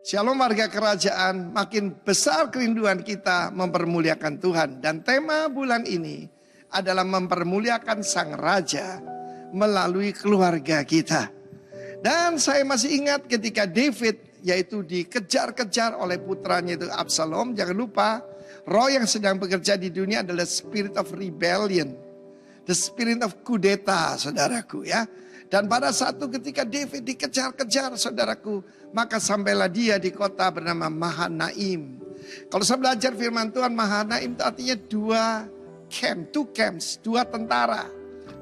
Shalom warga kerajaan, makin besar kerinduan kita mempermuliakan Tuhan. Dan tema bulan ini adalah mempermuliakan Sang Raja melalui keluarga kita. Dan saya masih ingat ketika David yaitu dikejar-kejar oleh putranya itu Absalom. Jangan lupa roh yang sedang bekerja di dunia adalah spirit of rebellion. The spirit of kudeta, saudaraku ya. Dan pada satu ketika David dikejar-kejar, saudaraku, maka sampailah dia di kota bernama Mahanaim. Kalau saya belajar firman Tuhan, Mahanaim itu artinya two camps, dua tentara.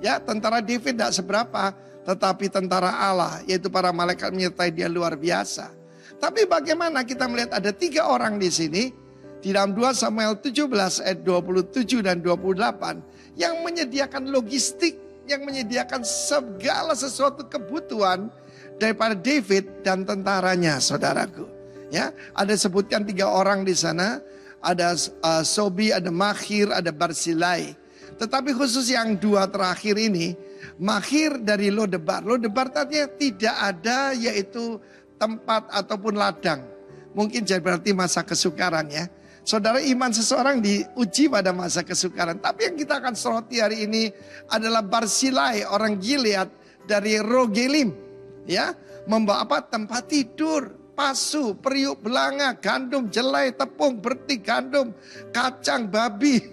Ya, tentara David tidak seberapa, tetapi tentara Allah, yaitu para malaikat menyertai dia luar biasa. Tapi bagaimana kita melihat ada 3 orang di sini, di dalam 2 Samuel 17 ayat 27 dan 28, yang menyediakan logistik, yang menyediakan segala sesuatu kebutuhan daripada David dan tentaranya, saudaraku. Ya, ada sebutkan 3 orang di sana, ada Sobi, ada Mahir, ada Barsilai. Tetapi khusus yang 2 terakhir ini, Mahir dari Lodebar. Lodebar tadinya tidak ada yaitu tempat ataupun ladang. Mungkin jadi berarti masa kesukaran ya. Saudara, iman seseorang diuji pada masa kesukaran. Tapi yang kita akan soroti hari ini adalah Barsilai, orang Gilead dari Rogelim. Ya, membawa apa? Tempat tidur, pasu, periuk belanga, gandum, jelai, tepung, bertik, gandum, kacang babi.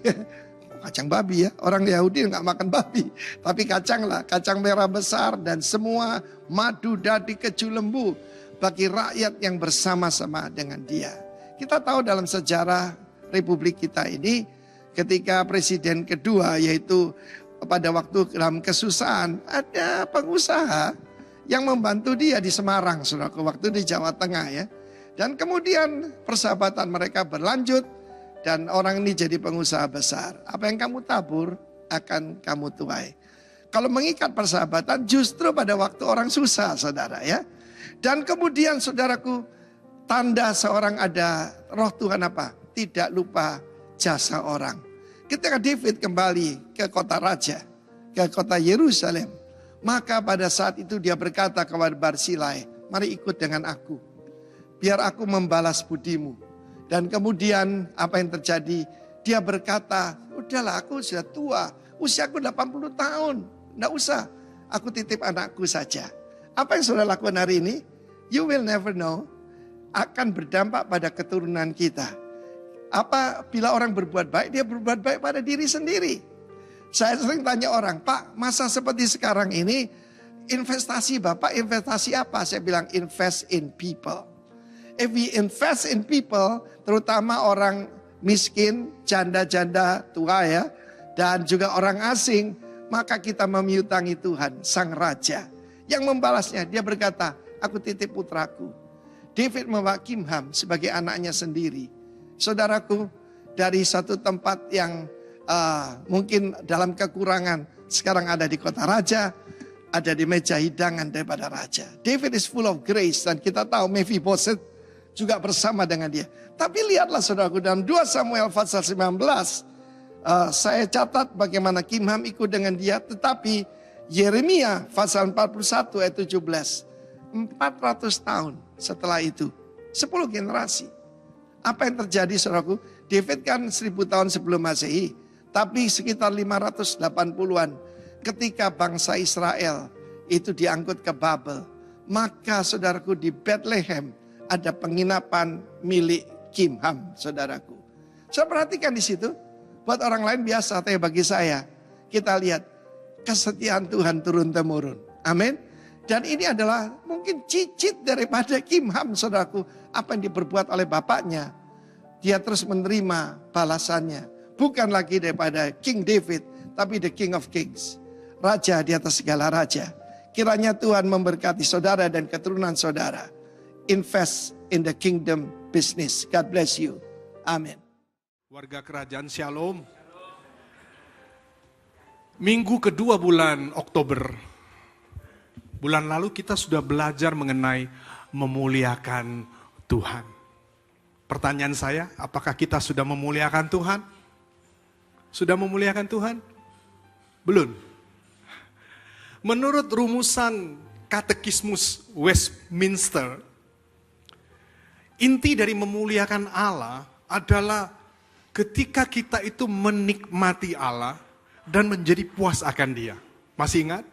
Kacang babi ya, orang Yahudi nggak makan babi. Tapi kacang lah, kacang merah besar dan semua madu, dadi, keju lembu. Bagi rakyat yang bersama-sama dengan dia. Kita tahu dalam sejarah Republik kita ini ketika presiden kedua yaitu pada waktu dalam kesusahan ada pengusaha yang membantu dia di Semarang, saudara, waktu di Jawa Tengah ya. Dan kemudian persahabatan mereka berlanjut dan orang ini jadi pengusaha besar. Apa yang kamu tabur akan kamu tuai. Kalau mengikat persahabatan justru pada waktu orang susah, saudara ya. Dan kemudian saudaraku, tanda seorang ada roh Tuhan apa? Tidak lupa jasa orang. Ketika David kembali ke kota raja, ke kota Yerusalem, maka pada saat itu dia berkata kepada Barsilai, mari ikut dengan aku. Biar aku membalas budimu. Dan kemudian apa yang terjadi? Dia berkata, udahlah aku sudah tua, usiaku 80 tahun. Tidak usah, aku titip anakku saja. Apa yang saudara lakukan hari ini? You will never know. Akan berdampak pada keturunan kita. Apabila orang berbuat baik, dia berbuat baik pada diri sendiri. Saya sering tanya orang, Pak, masa seperti sekarang ini, investasi Bapak, investasi apa? Saya bilang, invest in people. If we invest in people, terutama orang miskin, janda-janda tua ya, dan juga orang asing, maka kita memiutangi Tuhan, Sang Raja. Yang membalasnya, dia berkata, aku titip putraku. David membawa Kimham sebagai anaknya sendiri. Saudaraku, dari satu tempat yang mungkin dalam kekurangan, sekarang ada di kota raja, ada di meja hidangan daripada raja. David is full of grace dan kita tahu Mephibosheth juga bersama dengan dia. Tapi lihatlah saudaraku, dalam 2 Samuel pasal 19, saya catat bagaimana Kimham ikut dengan dia, tetapi Yeremia pasal 41 ayat 17, 400 tahun setelah itu, 10 generasi. Apa yang terjadi saudaraku? David kan 1000 tahun sebelum Masehi, tapi sekitar 580-an ketika bangsa Israel itu diangkut ke Babel. Maka saudaraku di Bethlehem ada penginapan milik Kimham, saudaraku. Saya perhatikan di situ, buat orang lain biasa, tapi bagi saya, kita lihat kesetiaan Tuhan turun-temurun. Amin. Dan ini adalah mungkin cicit daripada Kimham, saudaraku. Apa yang diperbuat oleh bapaknya. Dia terus menerima balasannya. Bukan lagi daripada King David, tapi the King of Kings. Raja di atas segala raja. Kiranya Tuhan memberkati saudara dan keturunan saudara. Invest in the kingdom business. God bless you. Amin. Warga kerajaan Shalom. Minggu kedua bulan Oktober. Bulan lalu kita sudah belajar mengenai memuliakan Tuhan. Pertanyaan saya, apakah kita sudah memuliakan Tuhan? Sudah memuliakan Tuhan? Belum. Menurut rumusan Katekismus Westminster, Inti dari memuliakan Allah adalah ketika kita itu menikmati Allah dan menjadi puas akan Dia. Masih ingat?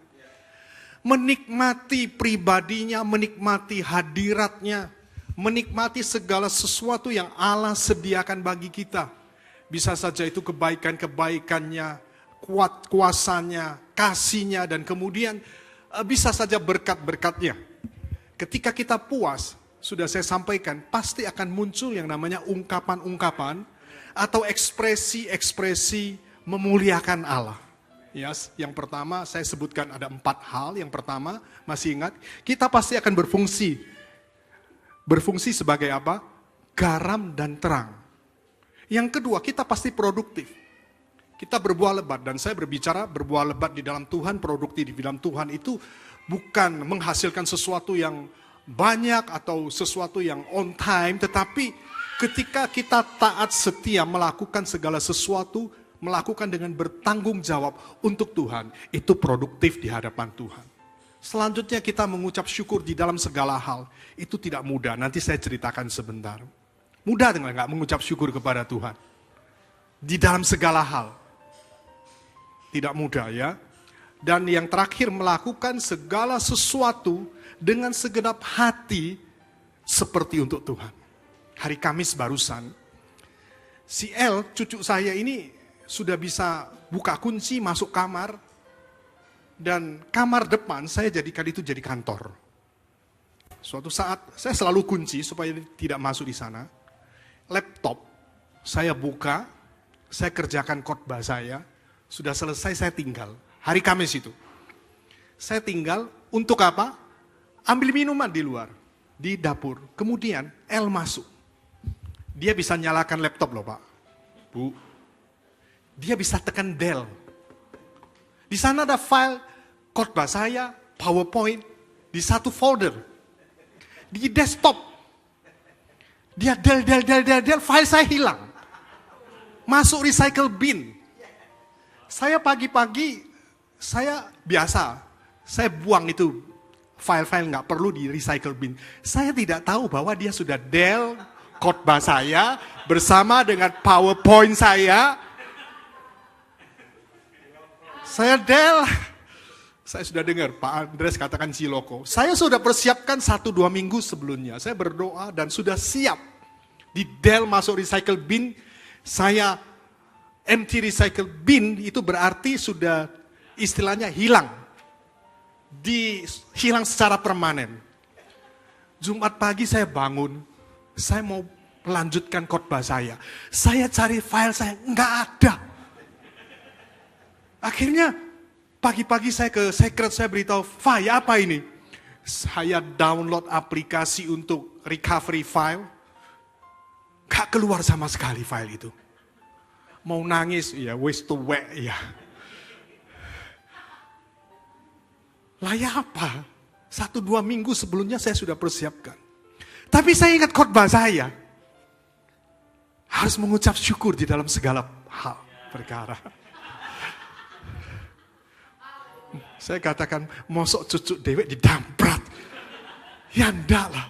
Menikmati pribadinya, menikmati hadiratnya, menikmati segala sesuatu yang Allah sediakan bagi kita. Bisa saja itu kebaikan-kebaikannya, kuasanya, kasihnya, dan kemudian bisa saja berkat-berkatnya. Ketika kita puas, sudah saya sampaikan, pasti akan muncul yang namanya ungkapan-ungkapan atau ekspresi-ekspresi memuliakan Allah. Yes, yang pertama saya sebutkan ada 4 hal. Yang pertama, masih ingat, kita pasti akan berfungsi. Berfungsi sebagai apa? Garam dan terang. Yang kedua, kita pasti produktif. Kita berbuah lebat, dan saya berbicara berbuah lebat di dalam Tuhan, produktif di dalam Tuhan itu bukan menghasilkan sesuatu yang banyak atau sesuatu yang on time, tetapi ketika kita taat setia melakukan segala sesuatu, melakukan dengan bertanggung jawab untuk Tuhan, itu produktif di hadapan Tuhan. Selanjutnya kita mengucap syukur di dalam segala hal. Itu tidak mudah, nanti saya ceritakan sebentar. Mudah nggak mengucap syukur kepada Tuhan? Di dalam segala hal. Tidak mudah ya. Dan yang terakhir, melakukan segala sesuatu dengan segenap hati seperti untuk Tuhan. Hari Kamis barusan, si El, cucu saya ini sudah bisa buka kunci masuk kamar, dan kamar depan saya jadikan itu jadi kantor. Suatu saat saya selalu kunci supaya tidak masuk di sana. Laptop saya buka, saya kerjakan khotbah saya, sudah selesai saya tinggal. Hari Kamis itu. Saya tinggal untuk apa? Ambil minuman di luar, di dapur. Kemudian El masuk. Dia bisa nyalakan laptop loh Pak. Bu. Dia bisa tekan Del. Di sana ada file khotbah saya, PowerPoint, di satu folder. Di desktop. Dia del, file saya hilang. Masuk recycle bin. Saya pagi-pagi, saya biasa, saya buang itu file-file nggak perlu di recycle bin. Saya tidak tahu bahwa dia sudah del khotbah saya bersama dengan PowerPoint saya. Saya del, saya sudah dengar Pak Andres katakan Ciloko. Saya sudah persiapkan 1-2 minggu sebelumnya. Saya berdoa dan sudah siap. Di del masuk recycle bin, saya empty recycle bin itu berarti sudah istilahnya hilang. Hilang secara permanen. Jumat pagi saya bangun, saya mau melanjutkan khotbah saya. Saya cari file saya, nggak ada. Akhirnya pagi-pagi saya ke secret, saya beritahu, file apa ini? Saya download aplikasi untuk recovery file. Gak keluar sama sekali file itu. Mau nangis, ya waste to wet, ya. Lah ya apa? 1-2 minggu sebelumnya saya sudah persiapkan. Tapi saya ingat khotbah saya. Harus mengucap syukur di dalam segala hal perkara. Saya katakan, mosok cucu dewek didamprat. Ya enggak lah.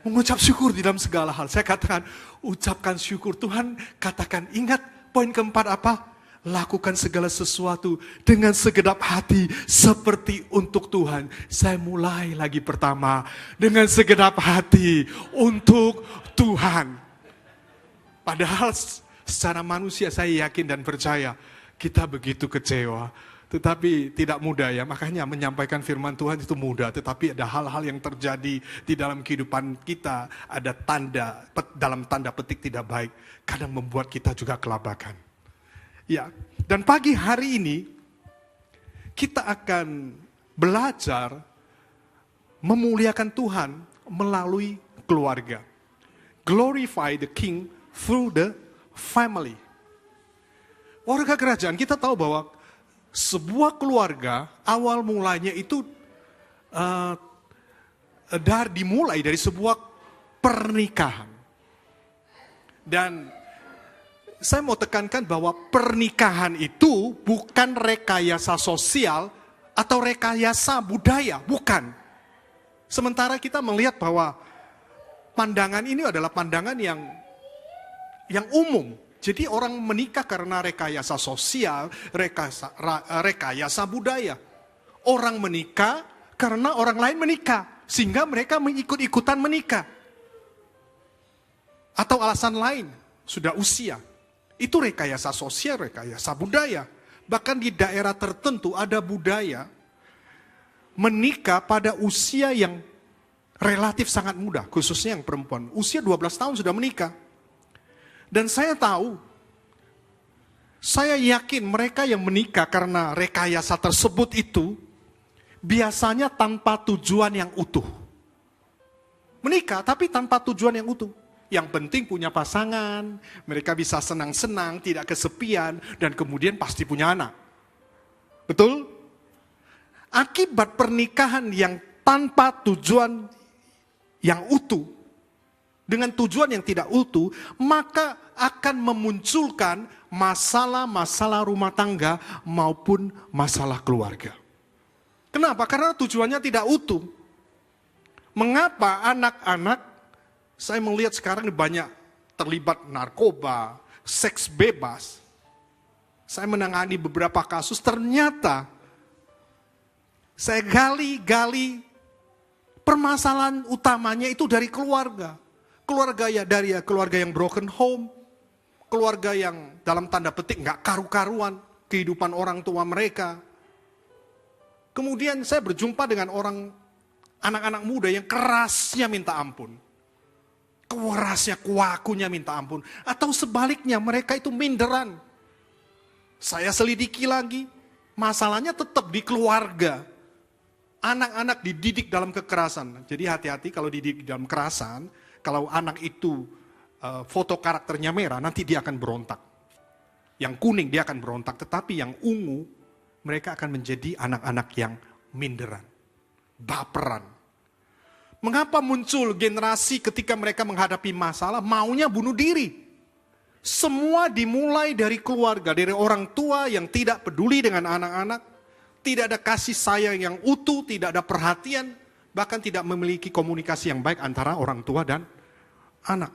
Mengucap syukur di dalam segala hal. Saya katakan, ucapkan syukur. Tuhan katakan, ingat poin keempat apa? Lakukan segala sesuatu dengan segenap hati seperti untuk Tuhan. Saya mulai lagi pertama dengan segenap hati untuk Tuhan. Padahal secara manusia saya yakin dan percaya kita begitu kecewa. Tetapi tidak mudah ya, makanya menyampaikan firman Tuhan itu mudah. Tetapi ada hal-hal yang terjadi di dalam kehidupan kita, ada tanda, dalam tanda petik tidak baik. Kadang membuat kita juga kelabakan. Ya, dan pagi hari ini kita akan belajar memuliakan Tuhan melalui keluarga. Glorify the King through the family. Warga kerajaan, kita tahu bahwa sebuah keluarga awal mulanya itu dimulai dari sebuah pernikahan. Dan saya mau tekankan bahwa pernikahan itu bukan rekayasa sosial atau rekayasa budaya, bukan. Sementara kita melihat bahwa pandangan ini adalah pandangan yang umum. Jadi orang menikah karena rekayasa sosial, rekayasa budaya. Orang menikah karena orang lain menikah, sehingga mereka mengikut-ikutan menikah. Atau alasan lain, sudah usia. Itu rekayasa sosial, rekayasa budaya. Bahkan di daerah tertentu ada budaya menikah pada usia yang relatif sangat muda, khususnya yang perempuan. Usia 12 tahun sudah menikah. Dan saya tahu, saya yakin mereka yang menikah karena rekayasa tersebut itu, biasanya tanpa tujuan yang utuh. Menikah tapi tanpa tujuan yang utuh. Yang penting punya pasangan, mereka bisa senang-senang, tidak kesepian, dan kemudian pasti punya anak. Betul? Akibat pernikahan yang tanpa tujuan yang utuh, dengan tujuan yang tidak utuh, maka akan memunculkan masalah-masalah rumah tangga maupun masalah keluarga. Kenapa? Karena tujuannya tidak utuh. Mengapa anak-anak, saya melihat sekarang banyak terlibat narkoba, seks bebas. Saya menangani beberapa kasus, ternyata saya gali permasalahan utamanya itu dari keluarga. Keluarga ya dari keluarga yang broken home, keluarga yang dalam tanda petik nggak karu-karuan kehidupan orang tua mereka. Kemudian saya berjumpa dengan anak-anak muda yang kerasnya minta ampun. Kerasnya, kuakunya minta ampun. Atau sebaliknya mereka itu minderan. Saya selidiki lagi, masalahnya tetap di keluarga. Anak-anak dididik dalam kekerasan. Jadi hati-hati kalau dididik dalam kekerasan, kalau anak itu foto karakternya merah, nanti dia akan berontak. Yang kuning dia akan berontak, tetapi yang ungu, mereka akan menjadi anak-anak yang minderan, baperan. Mengapa muncul generasi ketika mereka menghadapi masalah, maunya bunuh diri? Semua dimulai dari keluarga, dari orang tua yang tidak peduli dengan anak-anak, tidak ada kasih sayang yang utuh, tidak ada perhatian, bahkan tidak memiliki komunikasi yang baik antara orang tua dan anak.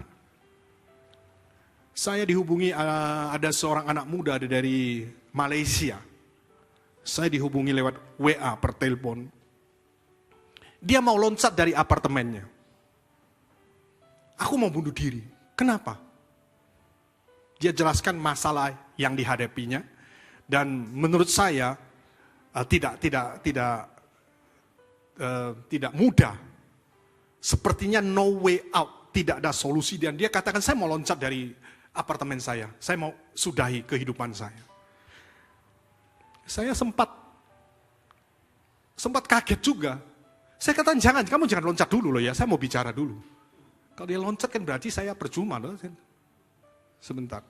Saya dihubungi, ada seorang anak muda dari Malaysia. Saya dihubungi lewat WA per telepon. Dia mau loncat dari apartemennya. Aku mau bunuh diri. Kenapa? Dia jelaskan masalah yang dihadapinya. Dan menurut saya tidak mudah. Sepertinya no way out, tidak ada solusi. Dan dia katakan, saya mau loncat dari apartemen saya mau sudahi kehidupan saya. Saya sempat kaget juga. Saya katakan, kamu jangan loncat dulu loh ya, saya mau bicara dulu. Kalau dia loncat kan berarti saya percuma loh. Sebentar.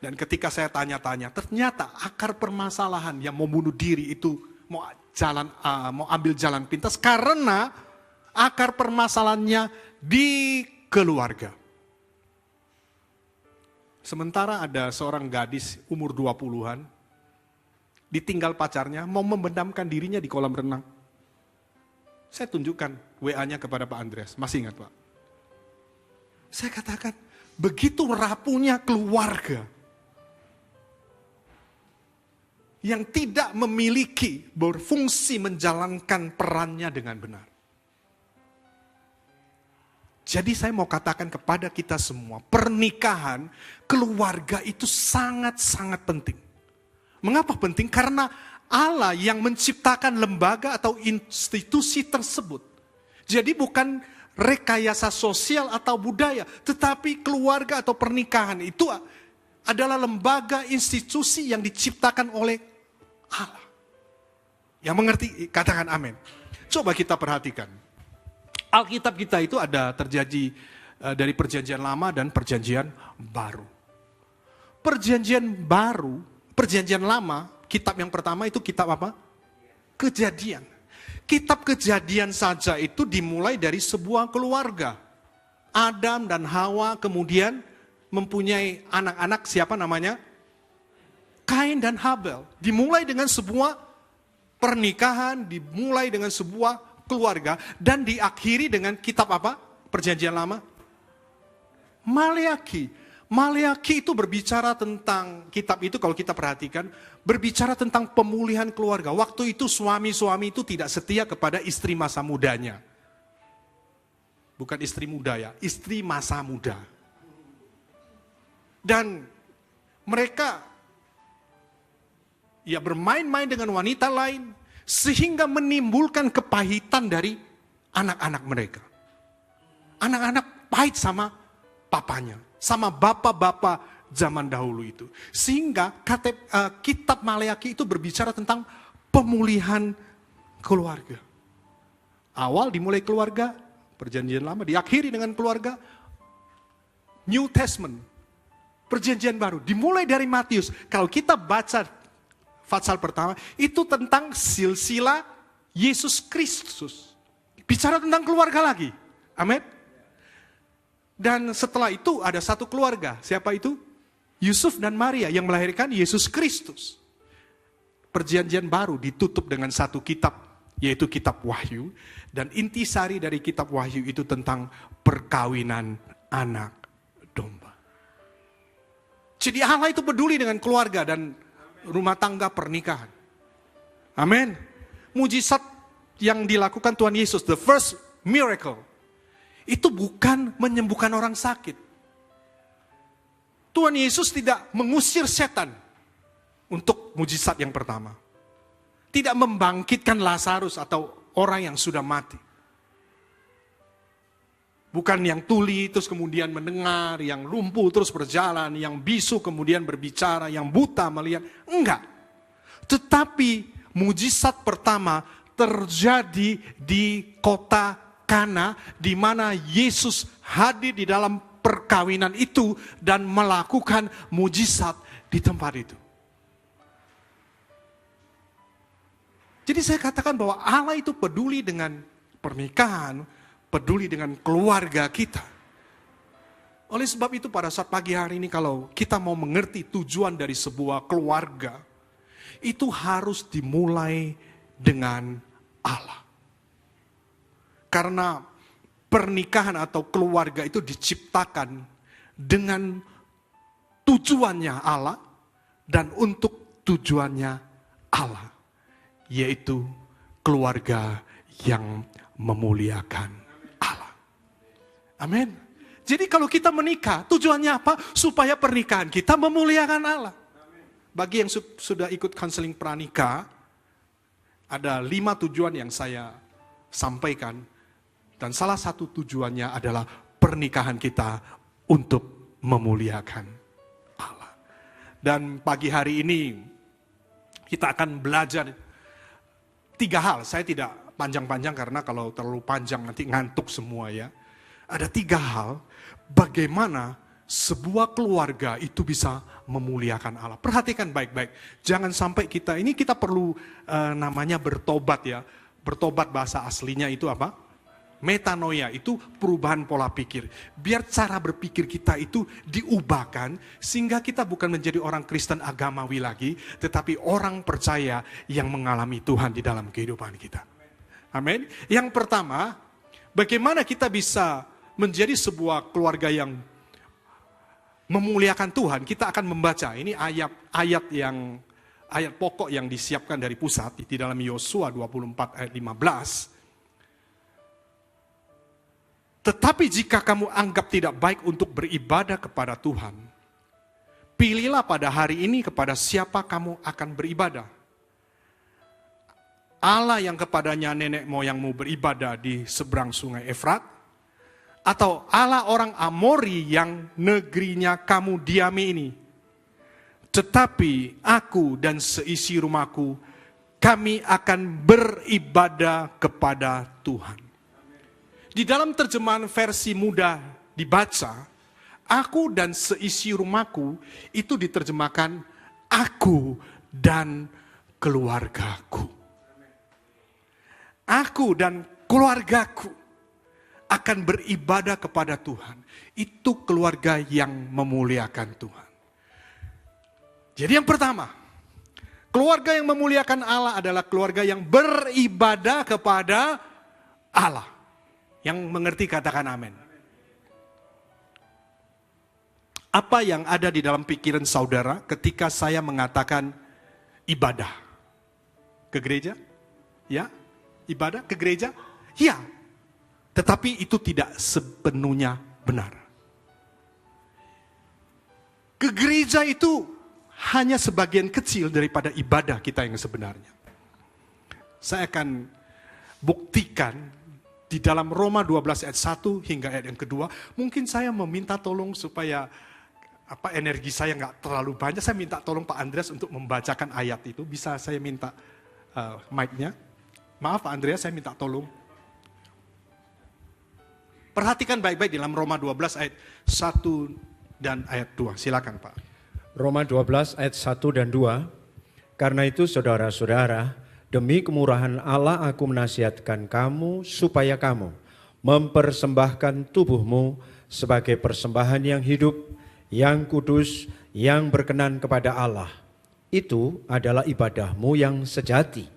Dan ketika saya tanya-tanya, ternyata akar permasalahan yang mau bunuh diri itu mau ambil jalan pintas karena akar permasalahannya di keluarga. Sementara ada seorang gadis umur 20-an, ditinggal pacarnya, mau memendamkan dirinya di kolam renang. Saya tunjukkan WA-nya kepada Pak Andreas, masih ingat Pak? Saya katakan, begitu rapuhnya keluarga yang tidak memiliki berfungsi menjalankan perannya dengan benar. Jadi saya mau katakan kepada kita semua, pernikahan, keluarga itu sangat-sangat penting. Mengapa penting? Karena Allah yang menciptakan lembaga atau institusi tersebut. Jadi bukan rekayasa sosial atau budaya, tetapi keluarga atau pernikahan itu adalah lembaga institusi yang diciptakan oleh Allah. Yang mengerti, katakan amin. Coba kita perhatikan. Alkitab kita itu ada terjadi dari perjanjian lama dan perjanjian baru. Perjanjian lama, kitab yang pertama itu kitab apa? Kejadian. Kitab Kejadian saja itu dimulai dari sebuah keluarga. Adam dan Hawa kemudian mempunyai anak-anak, siapa namanya? Kain dan Habel. Dimulai dengan sebuah pernikahan, dimulai dengan sebuah keluarga, dan diakhiri dengan kitab apa? Perjanjian lama? Maleakhi. Maleakhi itu berbicara tentang, kitab itu kalau kita perhatikan, berbicara tentang pemulihan keluarga. Waktu itu suami-suami itu tidak setia kepada istri masa mudanya. Bukan istri muda ya, istri masa muda. Dan mereka ya bermain-main dengan wanita lain, sehingga menimbulkan kepahitan dari anak-anak mereka. Anak-anak pahit sama papanya, sama bapak-bapak zaman dahulu itu. Sehingga kitab Maleakhi itu berbicara tentang pemulihan keluarga. Awal dimulai keluarga, perjanjian lama, diakhiri dengan keluarga. New Testament, perjanjian baru, dimulai dari Matius. Kalau kita baca pasal pertama, itu tentang silsilah Yesus Kristus. Bicara tentang keluarga lagi. Amin. Dan setelah itu ada satu keluarga. Siapa itu? Yusuf dan Maria yang melahirkan Yesus Kristus. Perjanjian baru ditutup dengan satu kitab, yaitu kitab Wahyu. Dan intisari dari kitab Wahyu itu tentang perkawinan anak domba. Jadi Allah itu peduli dengan keluarga dan rumah tangga pernikahan. Amin. Mujizat yang dilakukan Tuhan Yesus, the first miracle, itu bukan menyembuhkan orang sakit. Tuhan Yesus tidak mengusir setan untuk mujizat yang pertama. Tidak membangkitkan Lazarus atau orang yang sudah mati. Bukan yang tuli terus kemudian mendengar, yang lumpuh terus berjalan, yang bisu kemudian berbicara, yang buta melihat. Enggak. Tetapi mujizat pertama terjadi di kota Kana, di mana Yesus hadir di dalam perkawinan itu dan melakukan mujizat di tempat itu. Jadi saya katakan bahwa Allah itu peduli dengan pernikahan, peduli dengan keluarga kita. Oleh sebab itu pada saat pagi hari ini kalau kita mau mengerti tujuan dari sebuah keluarga, itu harus dimulai dengan Allah. Karena pernikahan atau keluarga itu diciptakan dengan tujuannya Allah dan untuk tujuannya Allah. Yaitu keluarga yang memuliakan Allah. Amin. Jadi kalau kita menikah, tujuannya apa? Supaya pernikahan kita memuliakan Allah. Bagi yang sudah ikut konseling pranikah, ada 5 tujuan yang saya sampaikan. Dan salah satu tujuannya adalah pernikahan kita untuk memuliakan Allah. Dan pagi hari ini kita akan belajar 3 hal. Saya tidak panjang-panjang karena kalau terlalu panjang nanti ngantuk semua ya. Ada 3 hal bagaimana sebuah keluarga itu bisa memuliakan Allah. Perhatikan baik-baik. Jangan sampai kita perlu namanya bertobat ya. Bertobat bahasa aslinya itu apa? Metanoia, itu perubahan pola pikir. Biar cara berpikir kita itu diubahkan sehingga kita bukan menjadi orang Kristen agamawi lagi, tetapi orang percaya yang mengalami Tuhan di dalam kehidupan kita. Amin. Yang pertama, bagaimana kita bisa menjadi sebuah keluarga yang memuliakan Tuhan. Kita akan membaca ini ayat pokok yang disiapkan dari pusat di dalam Yosua 24 ayat 15. Tetapi jika kamu anggap tidak baik untuk beribadah kepada Tuhan, pilihlah pada hari ini kepada siapa kamu akan beribadah. Allah yang kepadanya nenek moyangmu beribadah di seberang sungai Efrat, atau Allah orang Amori yang negerinya kamu diami ini. Tetapi aku dan seisi rumahku, kami akan beribadah kepada Tuhan. Di dalam terjemahan versi mudah dibaca, aku dan seisi rumahku itu diterjemahkan aku dan keluargaku. Aku dan keluargaku akan beribadah kepada Tuhan. Itu keluarga yang memuliakan Tuhan. Jadi yang pertama, keluarga yang memuliakan Allah adalah keluarga yang beribadah kepada Allah. Yang mengerti katakan amin. Apa yang ada di dalam pikiran saudara ketika saya mengatakan ibadah ke gereja? Ya, ibadah ke gereja? Ya, tetapi itu tidak sepenuhnya benar. Ke gereja itu hanya sebagian kecil daripada ibadah kita yang sebenarnya. Saya akan buktikan di dalam Roma 12 ayat 1 hingga ayat yang kedua. Mungkin saya meminta tolong supaya energi saya nggak terlalu banyak. Saya minta tolong Pak Andreas untuk membacakan ayat itu. Bisa saya minta mic-nya? Maaf Pak Andreas, saya minta tolong. Perhatikan baik-baik di dalam Roma 12 ayat 1 dan ayat 2. Silakan Pak. Roma 12 ayat 1 dan 2. Karena itu saudara-saudara, demi kemurahan Allah aku menasihatkan kamu supaya kamu mempersembahkan tubuhmu sebagai persembahan yang hidup, yang kudus, yang berkenan kepada Allah. Itu adalah ibadahmu yang sejati.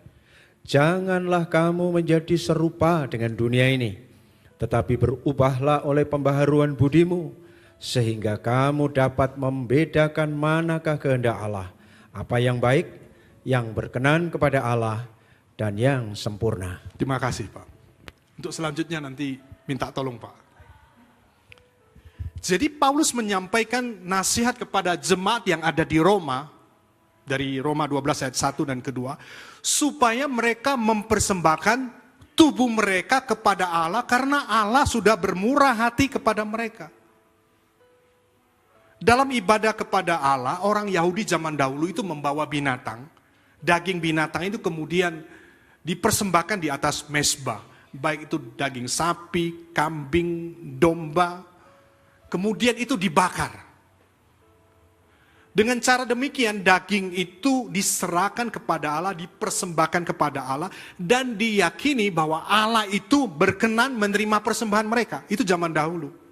Janganlah kamu menjadi serupa dengan dunia ini, tetapi berubahlah oleh pembaharuan budimu, sehingga kamu dapat membedakan manakah kehendak Allah, apa yang baik, yang berkenan kepada Allah, dan yang sempurna. Terima kasih Pak. Untuk selanjutnya nanti minta tolong Pak. Jadi Paulus menyampaikan nasihat kepada jemaat yang ada di Roma, dari Roma 12 ayat 1 dan kedua, supaya mereka mempersembahkan tubuh mereka kepada Allah karena Allah sudah bermurah hati kepada mereka. Dalam ibadah kepada Allah, orang Yahudi zaman dahulu itu membawa binatang. Daging binatang itu kemudian dipersembahkan di atas mezbah. Baik itu daging sapi, kambing, domba. Kemudian itu dibakar. Dengan cara demikian daging itu diserahkan kepada Allah, dipersembahkan kepada Allah. Dan diyakini bahwa Allah itu berkenan menerima persembahan mereka. Itu zaman dahulu.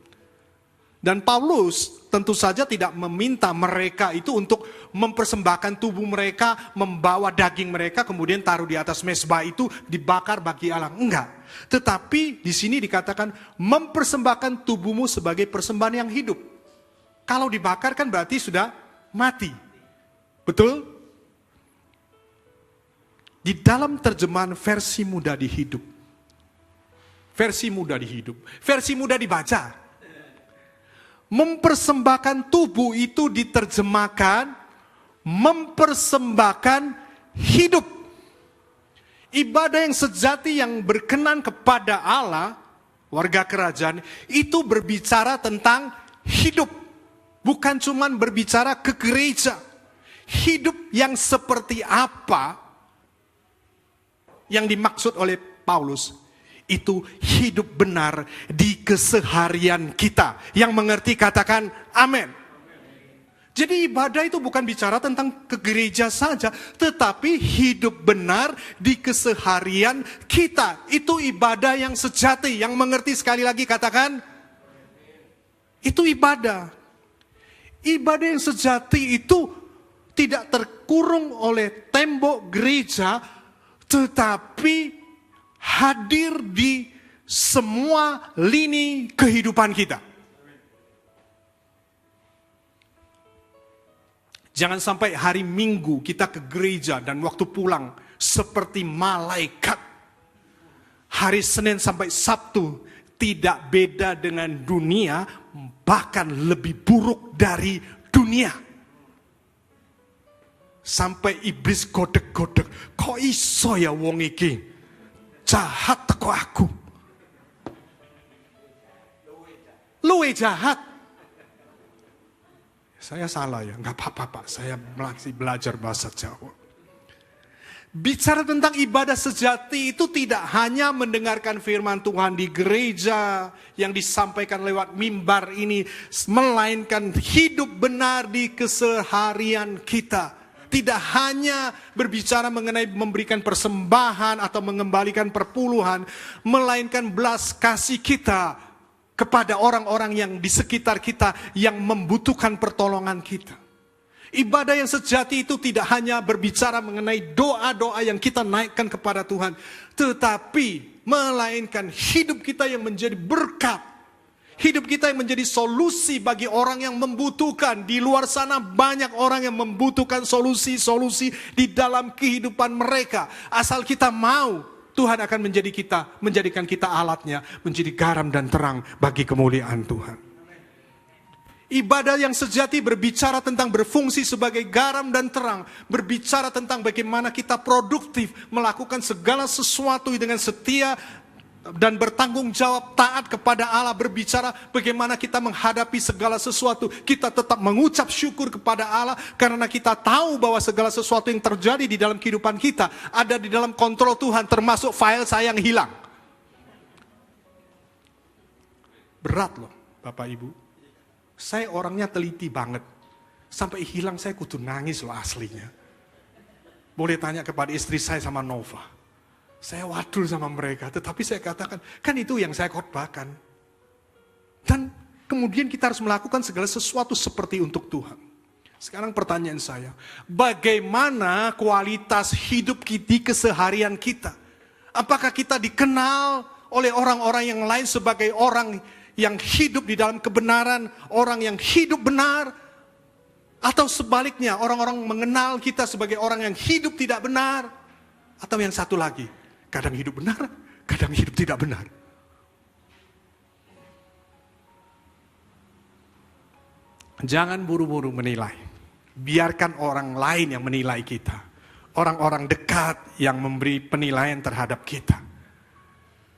Dan Paulus tentu saja tidak meminta mereka itu untuk mempersembahkan tubuh mereka, membawa daging mereka, kemudian taruh di atas mezbah itu dibakar bagi Allah. Enggak. Tetapi di sini dikatakan mempersembahkan tubuhmu sebagai persembahan yang hidup. Kalau dibakar kan berarti sudah mati. Betul? Di dalam terjemahan versi mudah dihidup. Versi mudah dihidup. Versi mudah dibaca. Mempersembahkan tubuh itu diterjemahkan mempersembahkan hidup. Ibadah yang sejati yang berkenan kepada Allah, warga kerajaan, itu berbicara tentang hidup. Bukan cuma berbicara ke gereja. Hidup yang seperti apa yang dimaksud oleh Paulus, itu hidup benar di keseharian kita. Yang mengerti katakan amin. Jadi ibadah itu bukan bicara tentang ke gereja saja, tetapi hidup benar di keseharian kita. Itu ibadah yang sejati, yang mengerti sekali lagi katakan, itu ibadah. Ibadah yang sejati itu tidak terkurung oleh tembok gereja, tetapi hadir di semua lini kehidupan kita. Jangan sampai hari Minggu kita ke gereja dan waktu pulang seperti malaikat. Hari Senin sampai Sabtu tidak beda dengan dunia, bahkan lebih buruk dari dunia. Sampai iblis godek-godek, kok iso ya wong iki jahat teko aku. Luwe jahat. Saya salah ya, nggak apa-apa Pak, saya masih belajar bahasa Jawa. Bicara tentang ibadah sejati itu tidak hanya mendengarkan firman Tuhan di gereja yang disampaikan lewat mimbar ini, melainkan hidup benar di keseharian kita. Tidak hanya berbicara mengenai memberikan persembahan atau mengembalikan perpuluhan, melainkan belas kasih kita kepada orang-orang yang di sekitar kita yang membutuhkan pertolongan kita. Ibadah yang sejati itu tidak hanya berbicara mengenai doa-doa yang kita naikkan kepada Tuhan, tetapi melainkan hidup kita yang menjadi berkat. Hidup kita yang menjadi solusi bagi orang yang membutuhkan. Di luar sana banyak orang yang membutuhkan solusi-solusi di dalam kehidupan mereka. Asal kita mau, Tuhan akan menjadikan kita alatnya, menjadi garam dan terang bagi kemuliaan Tuhan. Ibadah yang sejati berbicara tentang berfungsi sebagai garam dan terang. Berbicara tentang bagaimana kita produktif, melakukan segala sesuatu dengan setia dan bertanggung jawab, taat kepada Allah. Berbicara bagaimana kita menghadapi segala sesuatu, kita tetap mengucap syukur kepada Allah, karena kita tahu bahwa segala sesuatu yang terjadi di dalam kehidupan kita ada di dalam kontrol Tuhan, termasuk file saya yang hilang. Berat loh Bapak Ibu. Saya orangnya teliti banget, sampai hilang saya kudu nangis loh aslinya. Boleh tanya kepada istri saya sama Nova. Saya wadul sama mereka, tetapi saya katakan, kan itu yang saya khotbahkan. Dan kemudian kita harus melakukan segala sesuatu seperti untuk Tuhan. Sekarang pertanyaan saya, bagaimana kualitas hidup di keseharian kita? Apakah kita dikenal oleh orang-orang yang lain sebagai orang yang hidup di dalam kebenaran, orang yang hidup benar? Atau sebaliknya, orang-orang mengenal kita sebagai orang yang hidup tidak benar? Atau yang satu lagi, kadang hidup benar, kadang hidup tidak benar. Jangan buru-buru menilai. Biarkan orang lain yang menilai kita. Orang-orang dekat yang memberi penilaian terhadap kita.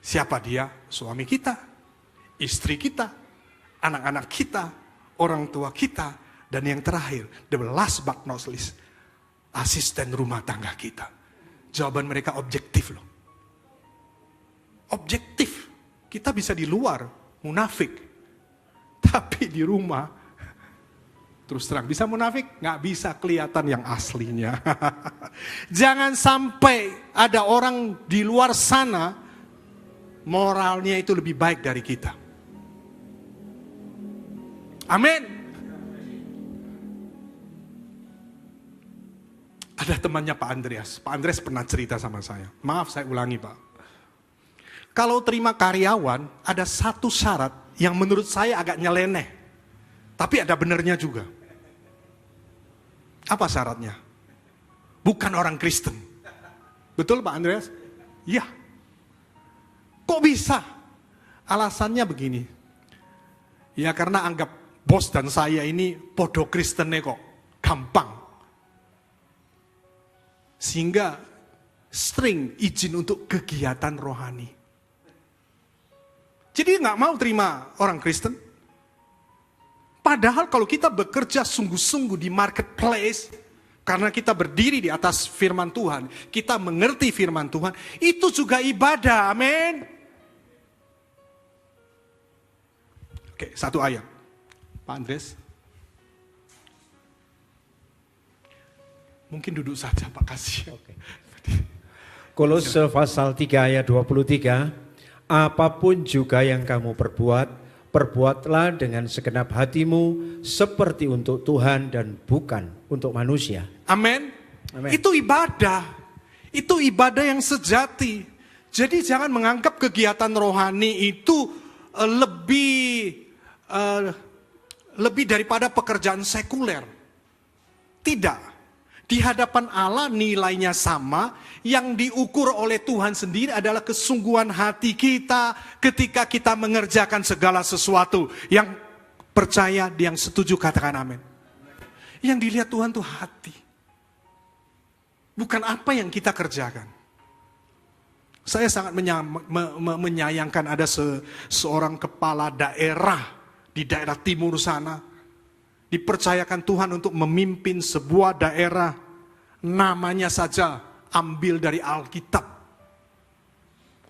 Siapa dia? Suami kita, istri kita, anak-anak kita, orang tua kita, dan yang terakhir, the last but not least, asisten rumah tangga kita. Jawaban mereka objektif loh. Objektif. Kita bisa di luar munafik, tapi di rumah terus terang bisa munafik, nggak bisa kelihatan yang aslinya. Jangan sampai ada orang di luar sana moralnya itu lebih baik dari kita. Amin. Ada temannya Pak Andreas. Pak Andreas pernah cerita sama saya. Maaf saya ulangi Pak. Kalau terima karyawan, ada satu syarat yang menurut saya agak nyeleneh. Tapi ada benernya juga. Apa syaratnya? Bukan orang Kristen. Betul Pak Andreas? Iya. Kok bisa? Alasannya begini. Ya karena anggap bos dan saya ini podo Kristene kok. Gampang. Sehingga sering izin untuk kegiatan rohani. Jadi nggak mau terima orang Kristen. Padahal kalau kita bekerja sungguh-sungguh di marketplace, karena kita berdiri di atas firman Tuhan, kita mengerti firman Tuhan, itu juga ibadah, amin. Oke, satu ayat. Pak Andres. Mungkin duduk saja Pak, kasih. Oke. Kolose pasal 3 ayat 23. Apapun juga yang kamu perbuat, perbuatlah dengan segenap hatimu seperti untuk Tuhan dan bukan untuk manusia. Amin. Itu ibadah. Itu ibadah yang sejati. Jadi jangan menganggap kegiatan rohani itu lebih daripada pekerjaan sekuler. Tidak. Di hadapan Allah nilainya sama, yang diukur oleh Tuhan sendiri adalah kesungguhan hati kita ketika kita mengerjakan segala sesuatu. Yang percaya, yang setuju katakan amin. Yang dilihat Tuhan tuh hati. Bukan apa yang kita kerjakan. Saya sangat menyayangkan ada seorang kepala daerah di daerah timur sana. Dipercayakan Tuhan untuk memimpin sebuah daerah, namanya saja ambil dari Alkitab.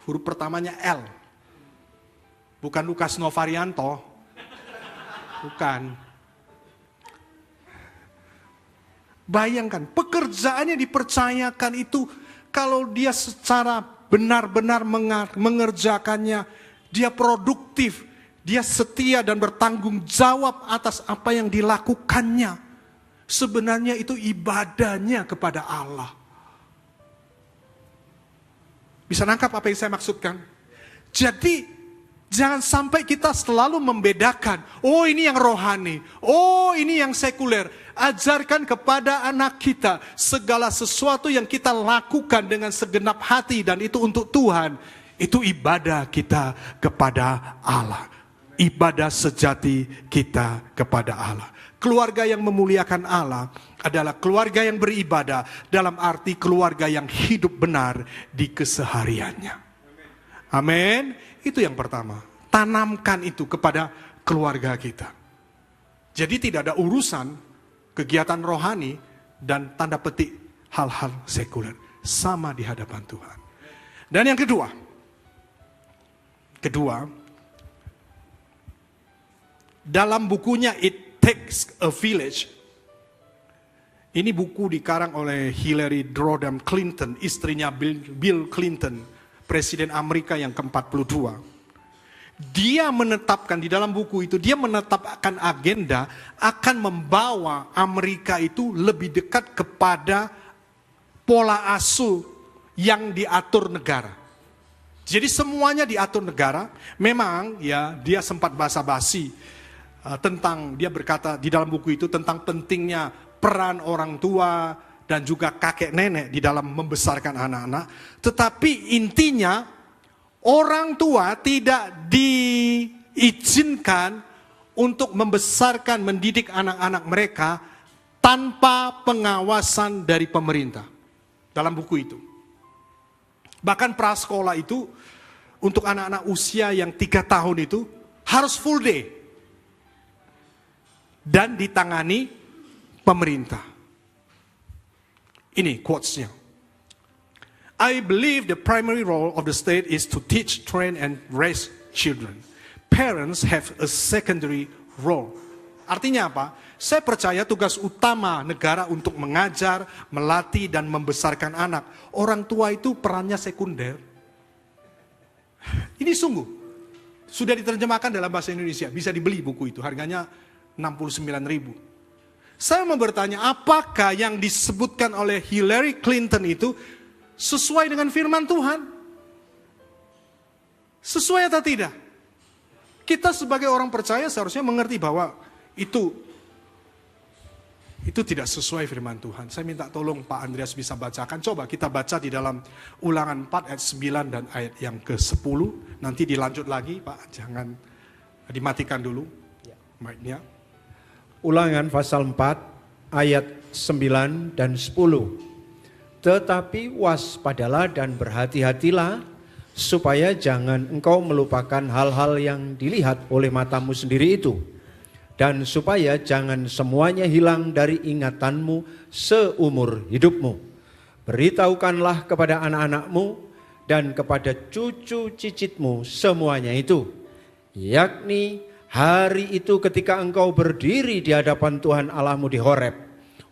Huruf pertamanya L. Bukan Lukas Novarianto. Bukan. Bayangkan, pekerjaannya dipercayakan itu, kalau dia secara benar-benar mengerjakannya, dia produktif, dia setia dan bertanggung jawab atas apa yang dilakukannya. Sebenarnya itu ibadahnya kepada Allah. Bisa nangkap apa yang saya maksudkan? Jadi Jangan sampai kita selalu membedakan, oh ini yang rohani, oh ini yang sekuler. Ajarkan kepada anak kita segala sesuatu yang kita lakukan dengan segenap hati dan itu untuk Tuhan. Itu ibadah kita kepada Allah. Ibadah sejati kita kepada Allah. Keluarga yang memuliakan Allah adalah keluarga yang beribadah dalam arti keluarga yang hidup benar di kesehariannya. Amin. Itu yang pertama. Tanamkan itu kepada keluarga kita. Jadi tidak ada urusan kegiatan rohani dan tanda petik hal-hal sekuler. Sama di hadapan Tuhan. Dan yang kedua, dalam bukunya It Takes a Village, ini buku dikarang oleh Hillary Rodham Clinton, istrinya Bill Clinton, Presiden Amerika yang ke-42. Dia menetapkan di dalam buku itu, dia menetapkan agenda akan membawa Amerika itu lebih dekat kepada pola asuh yang diatur negara. Jadi semuanya diatur negara. Memang ya dia sempat basa-basi tentang, dia berkata di dalam buku itu tentang pentingnya peran orang tua dan juga kakek nenek di dalam membesarkan anak-anak. Tetapi intinya orang tua tidak diizinkan untuk membesarkan, mendidik anak-anak mereka tanpa pengawasan dari pemerintah. Dalam buku itu. Bahkan prasekolah itu untuk anak-anak usia yang 3 tahun itu harus full day. Dan ditangani pemerintah. Ini quotes-nya. I believe the primary role of the state is to teach, train, and raise children. Parents have a secondary role. Artinya apa? Saya percaya tugas utama negara untuk mengajar, melatih, dan membesarkan anak. Orang tua itu perannya sekunder. Ini sungguh. Sudah diterjemahkan dalam bahasa Indonesia. Bisa dibeli buku itu. Harganya 69.000. Saya mau bertanya, apakah yang disebutkan oleh Hillary Clinton itu sesuai dengan firman Tuhan? Sesuai atau tidak? Kita sebagai orang percaya seharusnya mengerti bahwa itu tidak sesuai firman Tuhan. Saya minta tolong Pak Andreas bisa bacakan. Coba kita baca di dalam Ulangan 4 ayat 9 dan ayat yang ke-10. Nanti dilanjut lagi Pak, jangan dimatikan dulu mic-nya. Ulangan pasal 4 ayat 9 dan 10. Tetapi waspadalah dan berhati-hatilah supaya jangan engkau melupakan hal-hal yang dilihat oleh matamu sendiri itu. Dan supaya jangan semuanya hilang dari ingatanmu seumur hidupmu. Beritahukanlah kepada anak-anakmu dan kepada cucu cicitmu semuanya itu. Yakni hari itu ketika engkau berdiri di hadapan Tuhan Allahmu di Horeb.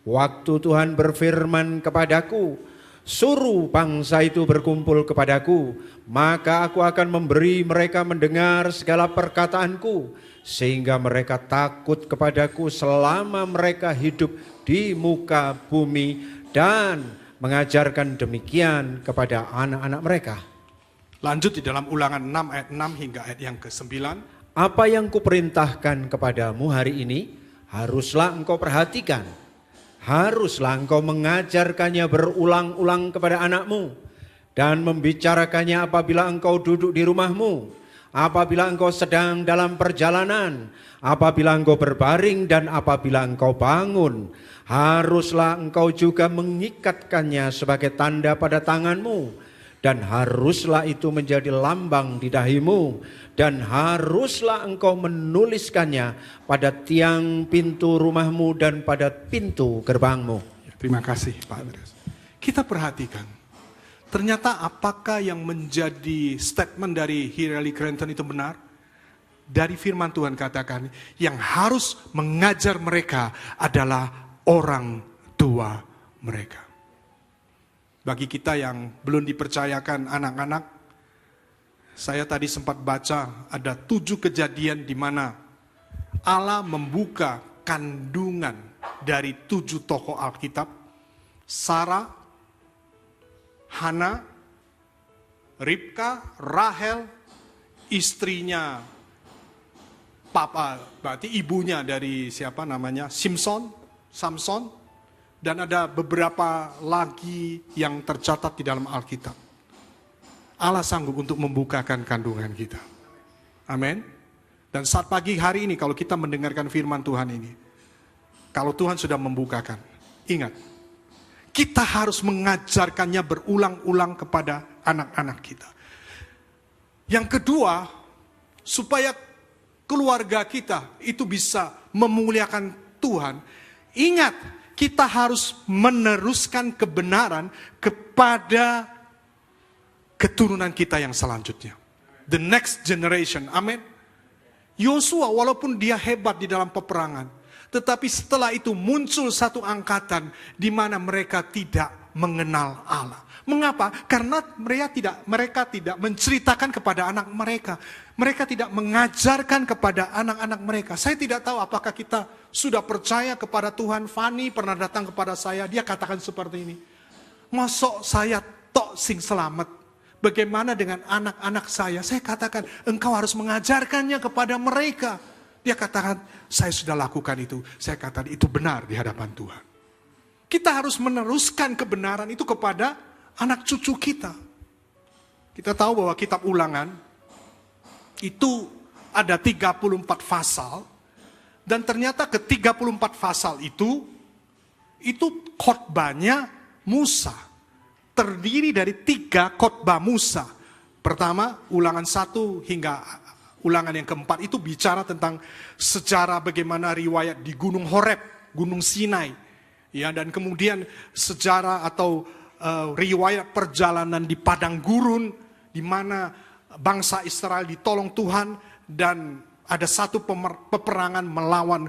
Waktu Tuhan berfirman kepadaku, suruh bangsa itu berkumpul kepadaku, maka aku akan memberi mereka mendengar segala perkataanku, sehingga mereka takut kepadaku selama mereka hidup di muka bumi dan mengajarkan demikian kepada anak-anak mereka. Lanjut di dalam Ulangan 6 ayat 6 hingga ayat yang ke-9. Apa yang kuperintahkan kepadamu hari ini, haruslah engkau perhatikan. Haruslah engkau mengajarkannya berulang-ulang kepada anakmu dan membicarakannya apabila engkau duduk di rumahmu, apabila engkau sedang dalam perjalanan, apabila engkau berbaring dan apabila engkau bangun. Haruslah engkau juga mengikatkannya sebagai tanda pada tanganmu dan haruslah itu menjadi lambang di dahimu. Dan haruslah engkau menuliskannya pada tiang pintu rumahmu dan pada pintu gerbangmu. Terima kasih Pak Andreas. Kita perhatikan, ternyata apakah yang menjadi statement dari Hillary Clinton itu benar? Dari firman Tuhan katakan, yang harus mengajar mereka adalah orang tua mereka. Bagi kita yang belum dipercayakan anak-anak, saya tadi sempat baca ada 7 kejadian di mana Allah membuka kandungan dari 7 tokoh Alkitab. Sarah, Hana, Ribka, Rahel, istrinya papa, berarti ibunya dari siapa namanya? Samson, dan ada beberapa lagi yang tercatat di dalam Alkitab. Allah sanggup untuk membukakan kandungan kita. Amin. Dan saat pagi hari ini kalau kita mendengarkan firman Tuhan ini, kalau Tuhan sudah membukakan, ingat, kita harus mengajarkannya berulang-ulang kepada anak-anak kita. Yang kedua, supaya keluarga kita itu bisa memuliakan Tuhan, ingat, kita harus meneruskan kebenaran kepada keturunan kita yang selanjutnya. The next generation, amin. Yosua walaupun dia hebat di dalam peperangan, tetapi setelah itu muncul satu angkatan di mana mereka tidak mengenal Allah. Mengapa? Karena mereka tidak menceritakan kepada anak mereka. Mereka tidak mengajarkan kepada anak-anak mereka. Saya tidak tahu apakah kita sudah percaya kepada Tuhan. Fani pernah datang kepada saya, dia katakan seperti ini. Masuk saya tok sing selamat. Bagaimana dengan anak-anak saya? Saya katakan, engkau harus mengajarkannya kepada mereka. Dia katakan, saya sudah lakukan itu. Saya katakan, itu benar di hadapan Tuhan. Kita harus meneruskan kebenaran itu kepada anak cucu kita. Kita tahu bahwa kitab Ulangan itu ada 34 pasal. Dan ternyata ke 34 pasal itu khotbahnya Musa. Terdiri dari 3 khotbah Musa. Pertama, Ulangan 1 hingga Ulangan yang keempat itu bicara tentang sejarah bagaimana riwayat di Gunung Horeb, Gunung Sinai. Ya, dan kemudian sejarah atau riwayat perjalanan di padang gurun, di mana bangsa Israel ditolong Tuhan dan ada satu peperangan melawan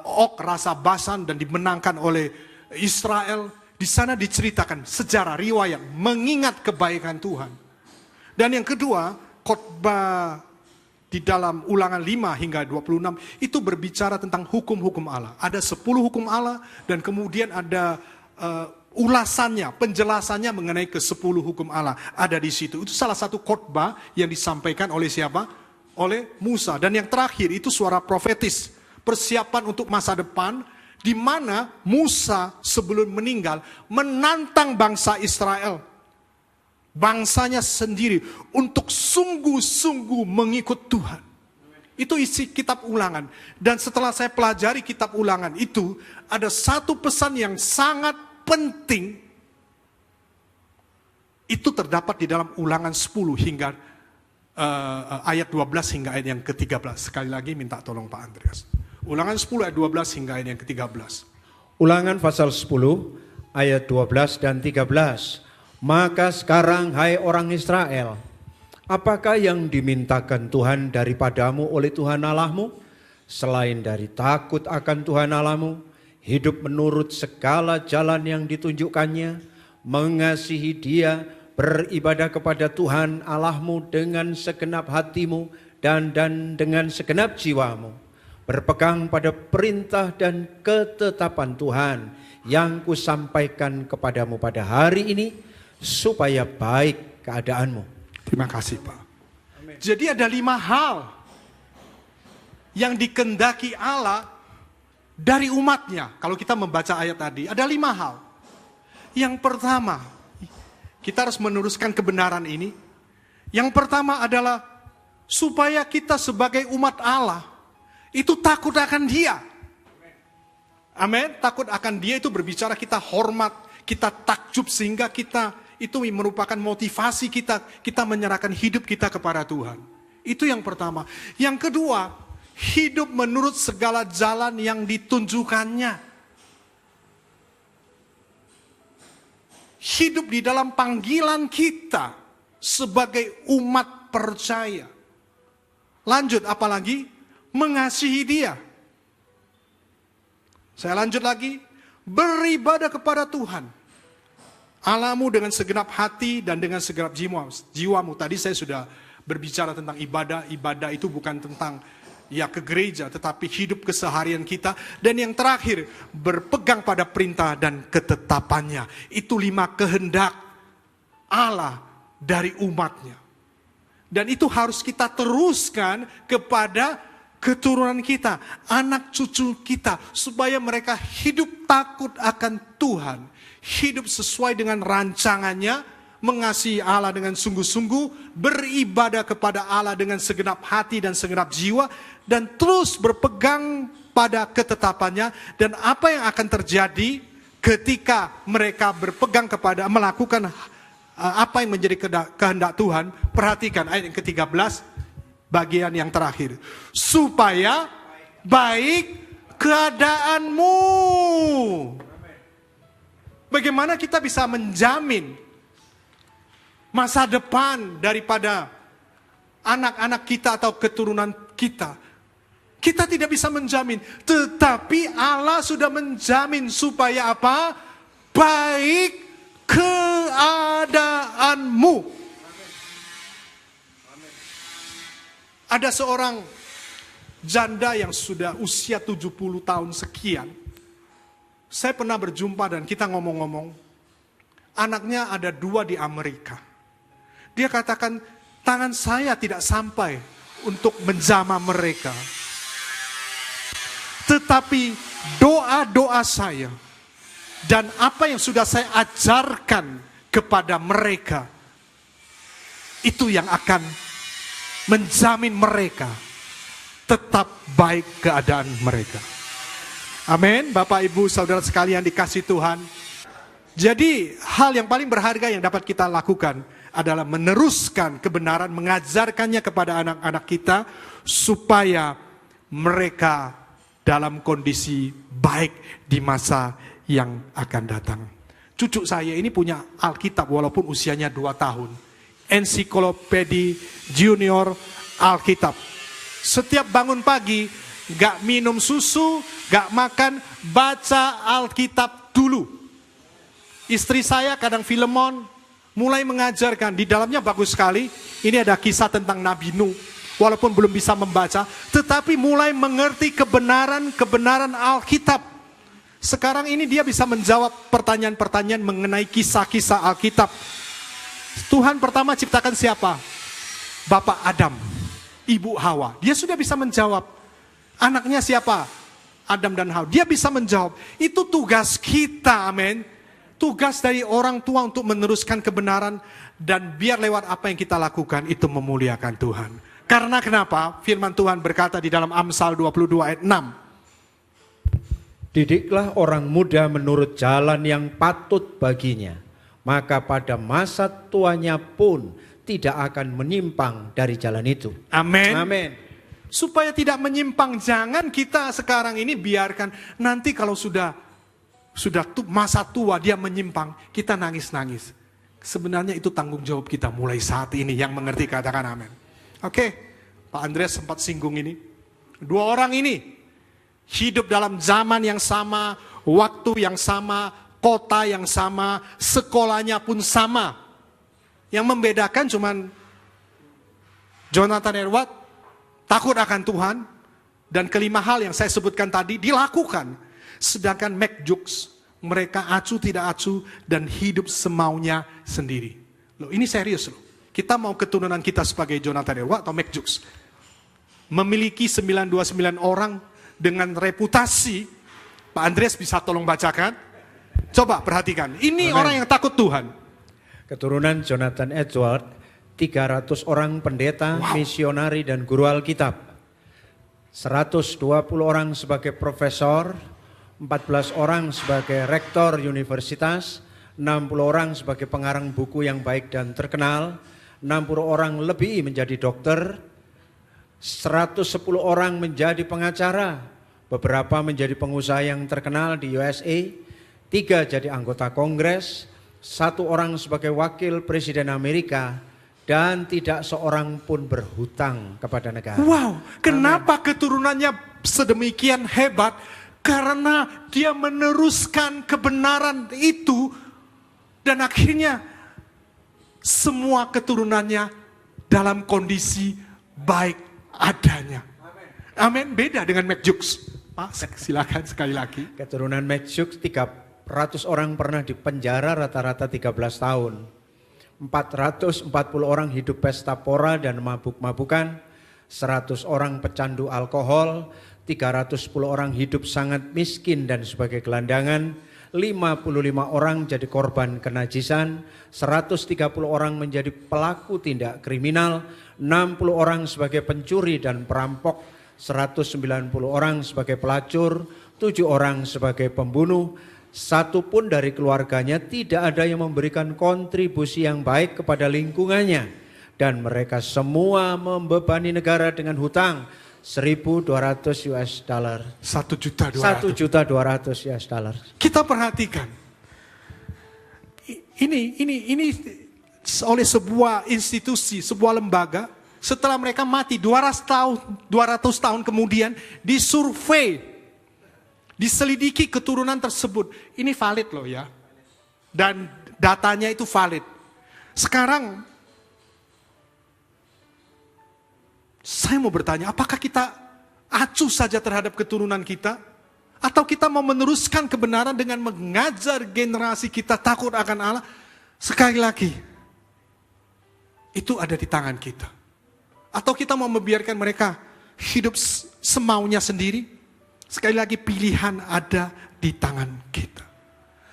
Og, Rasa Basan, dan dimenangkan oleh Israel. Di sana diceritakan sejarah riwayat mengingat kebaikan Tuhan. Dan yang kedua, khotbah di dalam Ulangan 5 hingga 26 itu berbicara tentang hukum-hukum Allah. Ada 10 hukum Allah dan kemudian ada ulasannya, penjelasannya mengenai ke-10 hukum Allah ada di situ. Itu salah satu khotbah yang disampaikan oleh siapa? Oleh Musa. Dan yang terakhir itu suara profetis, persiapan untuk masa depan, di mana Musa sebelum meninggal menantang bangsa Israel, bangsanya sendiri, untuk sungguh-sungguh mengikut Tuhan. Itu isi kitab Ulangan. Dan setelah saya pelajari kitab Ulangan itu, ada satu pesan yang sangat penting. Itu terdapat di dalam Ulangan 10 hingga ayat 12 hingga ayat yang ke-13. Sekali lagi minta tolong Pak Andreas. Ulangan 10 ayat 12 hingga ayat yang ke-13. Ulangan pasal 10 ayat 12 dan 13. Maka sekarang hai orang Israel, apakah yang dimintakan Tuhan daripadamu oleh Tuhan Allahmu? Selain dari takut akan Tuhan Allahmu, hidup menurut segala jalan yang ditunjukkannya, mengasihi Dia, beribadah kepada Tuhan Allahmu dengan segenap hatimu dan dengan segenap jiwamu, berpegang pada perintah dan ketetapan Tuhan yang kusampaikan kepadamu pada hari ini, supaya baik keadaanmu. Terima kasih Pak. Amen. Jadi ada 5 hal yang dikehendaki Allah dari umatnya. Kalau kita membaca ayat tadi, ada 5 hal. Yang pertama, kita harus meneruskan kebenaran ini. Yang pertama adalah supaya kita sebagai umat Allah itu takut akan Dia. Amin. Takut akan Dia itu berbicara kita hormat, kita takjub, sehingga kita itu merupakan motivasi kita menyerahkan hidup kita kepada Tuhan. Itu yang pertama. Yang kedua, hidup menurut segala jalan yang ditunjukkannya. Hidup di dalam panggilan kita sebagai umat percaya. Lanjut, apalagi mengasihi Dia. Saya lanjut lagi, beribadah kepada Tuhan Allahmu dengan segenap hati dan dengan segenap jiwamu. Tadi saya sudah berbicara tentang ibadah. Ibadah itu bukan tentang ya ke gereja, tetapi hidup keseharian kita. Dan yang terakhir, berpegang pada perintah dan ketetapannya. Itu 5 kehendak Allah dari umatnya. Dan itu harus kita teruskan kepada keturunan kita, anak cucu kita, supaya mereka hidup takut akan Tuhan, hidup sesuai dengan rancangannya, mengasihi Allah dengan sungguh-sungguh, beribadah kepada Allah dengan segenap hati dan segenap jiwa, dan terus berpegang pada ketetapannya. Dan apa yang akan terjadi ketika mereka berpegang kepada, melakukan apa yang menjadi kehendak Tuhan? Perhatikan ayat yang ke-13, bagian yang terakhir. Supaya baik keadaanmu. Bagaimana kita bisa menjamin masa depan daripada anak-anak kita atau keturunan kita? Kita tidak bisa menjamin, tetapi Allah sudah menjamin supaya apa? Baik keadaanmu. Ada seorang janda yang sudah usia 70 tahun sekian. Saya pernah berjumpa dan kita ngomong-ngomong. Anaknya ada 2 di Amerika. Dia katakan, tangan saya tidak sampai untuk menjamah mereka. Tetapi doa-doa saya dan apa yang sudah saya ajarkan kepada mereka, itu yang akan menjamin mereka tetap baik keadaan mereka. Amin. Bapak, Ibu, saudara sekalian dikasih Tuhan. Jadi hal yang paling berharga yang dapat kita lakukan adalah meneruskan kebenaran, mengajarkannya kepada anak-anak kita supaya mereka dalam kondisi baik di masa yang akan datang. Cucu saya ini punya Alkitab walaupun usianya 2 tahun. Ensiklopedi Junior Alkitab. Setiap bangun pagi, gak minum susu, gak makan, baca Alkitab dulu. Istri saya kadang Filemon mulai mengajarkan, di dalamnya bagus sekali. Ini ada kisah tentang Nabi Nuh. Walaupun belum bisa membaca, tetapi mulai mengerti kebenaran Alkitab. Sekarang ini dia bisa menjawab pertanyaan-pertanyaan mengenai kisah-kisah Alkitab. Tuhan pertama ciptakan siapa? Bapak Adam, Ibu Hawa. Dia sudah bisa menjawab. Anaknya siapa? Adam dan Hawa. Dia bisa menjawab. Itu tugas kita, amin. Tugas dari orang tua untuk meneruskan kebenaran. Dan biar lewat apa yang kita lakukan, itu memuliakan Tuhan. Karena kenapa? Firman Tuhan berkata di dalam Amsal 22 ayat 6. Didiklah orang muda menurut jalan yang patut baginya, maka pada masa tuanya pun tidak akan menyimpang dari jalan itu. Amin. Amin. Supaya tidak menyimpang, jangan kita sekarang ini biarkan nanti kalau sudah masa tua dia menyimpang, kita nangis-nangis. Sebenarnya itu tanggung jawab kita mulai saat ini, yang mengerti katakan amin. Oke, Pak Andreas sempat singgung ini. 2 orang ini hidup dalam zaman yang sama, waktu yang sama, kota yang sama, sekolahnya pun sama. Yang membedakan cuman Jonathan Edward takut akan Tuhan, dan kelima hal yang saya sebutkan tadi dilakukan. Sedangkan Mac Jukes, mereka acuh tidak acuh dan hidup semaunya sendiri. Loh, ini serius loh. Kita mau keturunan kita sebagai Jonathan Edward atau Mac Jukes? Memiliki 929 orang dengan reputasi. Pak Andreas bisa tolong bacakan? Coba perhatikan. Ini Amen. orang yang takut Tuhan. Keturunan Jonathan Edward, 300 orang pendeta, misionari dan guru Alkitab. 120 orang sebagai profesor, 14 orang sebagai rektor universitas, 60 orang sebagai pengarang buku yang baik dan terkenal, 60 orang lebih menjadi dokter, 110 orang menjadi pengacara, beberapa menjadi pengusaha yang terkenal di USA, 3 jadi anggota Kongres, 1 orang sebagai wakil Presiden Amerika, dan tidak seorang pun berhutang kepada negara. Wow, kenapa keturunannya sedemikian hebat? Karena dia meneruskan kebenaran itu, dan akhirnya semua keturunannya dalam kondisi baik adanya. Amin. Beda dengan Mac Jukes. Pak, silakan sekali lagi. Keturunan Mac Jukes 300 orang pernah dipenjara rata-rata 13 tahun. 440 orang hidup pesta pora dan mabuk-mabukan, 100 orang pecandu alkohol, 310 orang hidup sangat miskin dan sebagai gelandangan, 55 orang jadi korban kenajisan, 130 orang menjadi pelaku tindak kriminal, 60 orang sebagai pencuri dan perampok, 190 orang sebagai pelacur, 7 orang sebagai pembunuh. Satu pun dari keluarganya tidak ada yang memberikan kontribusi yang baik kepada lingkungannya. Dan mereka semua membebani negara dengan hutang 1.200 US dollar. 1.200.000. 1.200 US dollar. Kita perhatikan. Ini oleh sebuah institusi, sebuah lembaga, setelah mereka mati 200 tahun kemudian disurvei, diselidiki keturunan tersebut. Ini valid loh ya. Dan datanya itu valid. Sekarang saya mau bertanya, apakah kita acuh saja terhadap keturunan kita? Atau kita mau meneruskan kebenaran dengan mengajar generasi kita takut akan Allah? Sekali lagi, itu ada di tangan kita. Atau kita mau membiarkan mereka hidup semaunya sendiri? Sekali lagi, pilihan ada di tangan kita.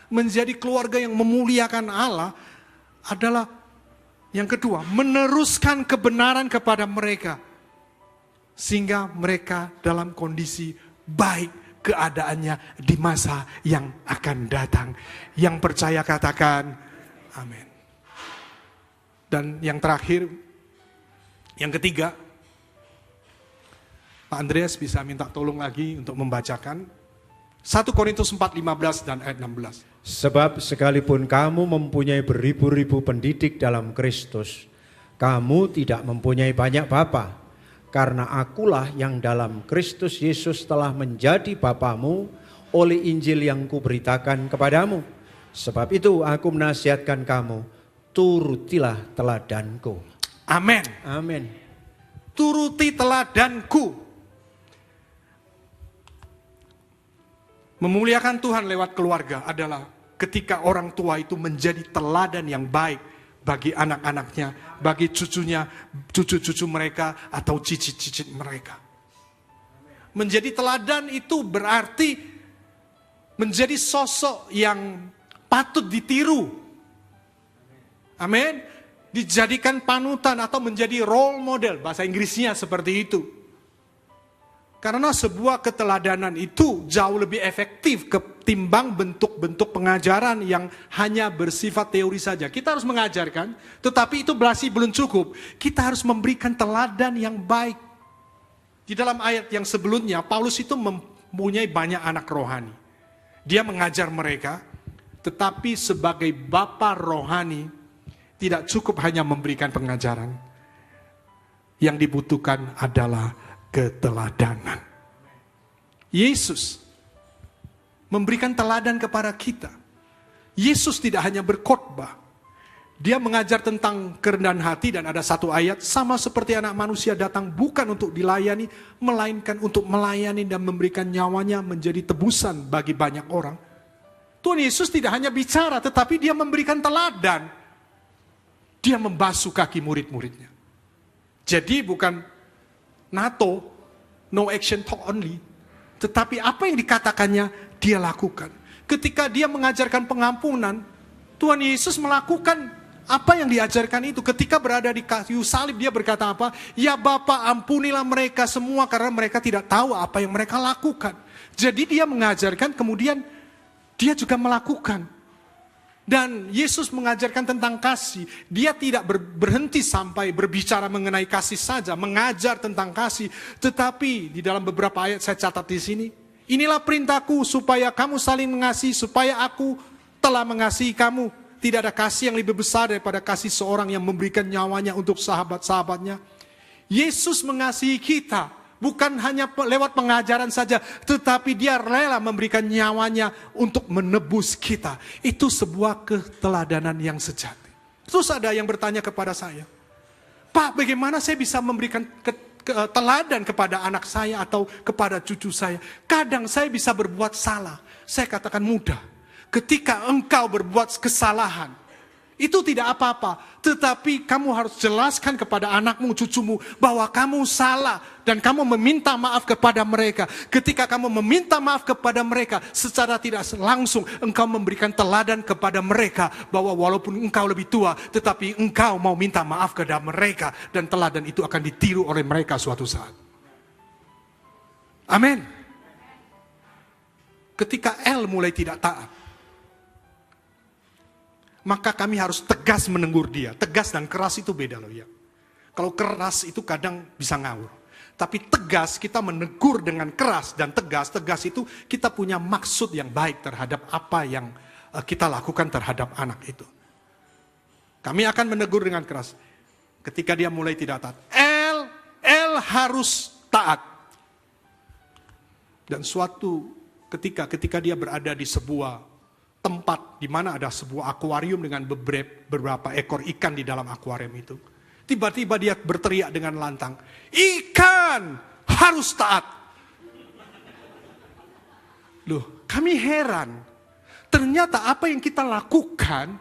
Menjadi keluarga yang memuliakan Allah adalah yang kedua, meneruskan kebenaran kepada mereka. Sehingga mereka dalam kondisi baik keadaannya di masa yang akan datang. Yang percaya katakan amin. Dan yang terakhir, yang ketiga, Pak Andreas bisa minta tolong lagi untuk membacakan 1 Korintus 4:15 dan ayat 16. Sebab sekalipun kamu mempunyai beribu-ribu pendidik dalam Kristus, kamu tidak mempunyai banyak bapa, karena akulah yang dalam Kristus Yesus telah menjadi bapamu oleh Injil yang kuberitakan kepadamu. Sebab itu aku menasihatkan kamu, turutilah teladanku. Amin. Amin. Turuti teladanku. Memuliakan Tuhan lewat keluarga adalah ketika orang tua itu menjadi teladan yang baik bagi anak-anaknya, bagi cucunya, cucu-cucu mereka atau cicit-cicit mereka. Menjadi teladan itu berarti menjadi sosok yang patut ditiru. Amin. Dijadikan panutan atau menjadi role model, bahasa Inggrisnya seperti itu. Karena sebuah keteladanan itu jauh lebih efektif ketimbang bentuk-bentuk pengajaran yang hanya bersifat teori saja. Kita harus mengajarkan, tetapi itu masih belum cukup. Kita harus memberikan teladan yang baik. Di dalam ayat yang sebelumnya, Paulus itu mempunyai banyak anak rohani. Dia mengajar mereka, tetapi sebagai bapa rohani, tidak cukup hanya memberikan pengajaran. Yang dibutuhkan adalah keteladanan. Yesus memberikan teladan kepada kita. Yesus tidak hanya berkhotbah. Dia mengajar tentang kerendahan hati dan ada satu ayat, sama seperti anak manusia datang bukan untuk dilayani, melainkan untuk melayani dan memberikan nyawanya menjadi tebusan bagi banyak orang. Tuhan Yesus tidak hanya bicara, tetapi dia memberikan teladan. Dia membasuh kaki murid-muridnya. Jadi bukan NATO, no action talk only. Tetapi apa yang dikatakannya, dia lakukan. Ketika dia mengajarkan pengampunan, Tuhan Yesus melakukan apa yang diajarkan itu. Ketika berada di kayu salib, dia berkata apa? Ya Bapa, ampunilah mereka semua karena mereka tidak tahu apa yang mereka lakukan. Jadi dia mengajarkan, kemudian dia juga melakukan. Dan Yesus mengajarkan tentang kasih. Dia tidak berhenti sampai berbicara mengenai kasih saja, mengajar tentang kasih. Tetapi di dalam beberapa ayat saya catat di sini, inilah perintahku supaya kamu saling mengasihi, supaya aku telah mengasihi kamu. Tidak ada kasih yang lebih besar daripada kasih seorang yang memberikan nyawanya untuk sahabat-sahabatnya. Yesus mengasihi kita. Bukan hanya lewat pengajaran saja, tetapi dia rela memberikan nyawanya untuk menebus kita. Itu sebuah keteladanan yang sejati. Terus ada yang bertanya kepada saya, Pak, bagaimana saya bisa memberikan teladan kepada anak saya atau kepada cucu saya? Kadang saya bisa berbuat salah. Saya katakan mudah. Ketika engkau berbuat kesalahan, Itu tidak apa-apa. Tetapi kamu harus jelaskan kepada anakmu, cucumu, bahwa kamu salah. Dan kamu meminta maaf kepada mereka. Ketika kamu meminta maaf kepada mereka, secara tidak langsung engkau memberikan teladan kepada mereka. Bahwa walaupun engkau lebih tua, tetapi engkau mau minta maaf kepada mereka. Dan teladan itu akan ditiru oleh mereka suatu saat. Amin. Ketika El mulai tidak taat, maka kami harus tegas menegur dia. Tegas dan keras itu beda loh ya. Kalau keras itu kadang bisa ngawur. Tapi tegas, kita menegur dengan keras dan tegas. Tegas itu kita punya maksud yang baik terhadap apa yang kita lakukan terhadap anak itu. Kami akan menegur dengan keras. Ketika dia mulai tidak taat. El harus taat. Dan suatu ketika dia berada di sebuah tempat di mana ada sebuah akuarium dengan beberapa ekor ikan di dalam akuarium itu. Tiba-tiba dia berteriak dengan lantang, ikan harus taat. Loh, kami heran. Ternyata apa yang kita lakukan